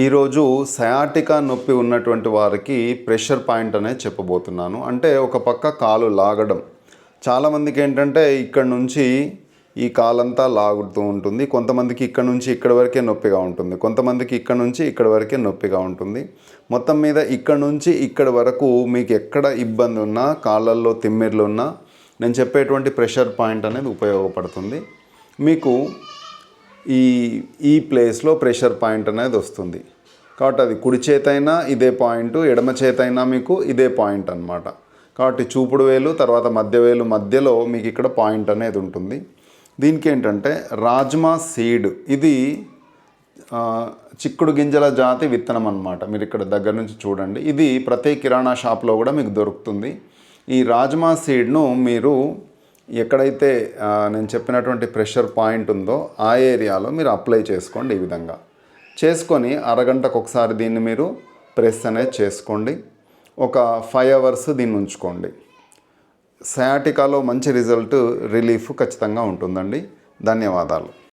ఈరోజు సయాటికా నొప్పి ఉన్నటువంటి వారికి ప్రెషర్ పాయింట్ అనేది చెప్పబోతున్నాను. అంటే ఒక పక్క కాలు లాగడం. చాలామందికి ఏంటంటే ఇక్కడ నుంచి ఈ కాలంతా లాగుతూ ఉంటుంది. కొంతమందికి ఇక్కడ నుంచి ఇక్కడ వరకే నొప్పిగా ఉంటుంది. కొంతమందికి ఇక్కడ నుంచి ఇక్కడ వరకే నొప్పిగా ఉంటుంది. మొత్తం మీద ఇక్కడ నుంచి ఇక్కడ వరకు మీకు ఎక్కడ ఇబ్బంది ఉన్నా, కాళ్ళల్లో తిమ్మిర్లు ఉన్నా నేను చెప్పేటువంటి ప్రెషర్ పాయింట్ అనేది ఉపయోగపడుతుంది. మీకు ఈ ప్లేస్లో ప్రెషర్ పాయింట్ అనేది వస్తుంది. కాబట్టి అది కుడి చేతైనా ఇదే పాయింట్, ఎడమ చేతైనా మీకు ఇదే పాయింట్ అన్నమాట. కాబట్టి చూపుడు వేలు తర్వాత మధ్య వేలు మధ్యలో మీకు ఇక్కడ పాయింట్ అనేది ఉంటుంది. దీనికి ఏంటంటే రాజ్మా సీడ్, ఇది చిక్కుడు గింజల జాతి విత్తనం అన్నమాట. మీరు ఇక్కడ దగ్గర నుంచి చూడండి. ఇది ప్రతి కిరాణా షాప్లో కూడా మీకు దొరుకుతుంది. ఈ రాజ్మా సీడ్ను మీరు ఎక్కడైతే నేను చెప్పినటువంటి ప్రెషర్ పాయింట్ ఉందో ఆ ఏరియాలో మీరు అప్లై చేసుకోండి. ఈ విధంగా చేసుకొని అరగంటకు ఒకసారి దీన్ని మీరు ప్రెస్ అనేది చేసుకోండి. ఒక 5 hours దీన్ని ఉంచుకోండి. సయాటికాలో మంచి రిలీఫ్ ఖచ్చితంగా ఉంటుందండి. ధన్యవాదాలు.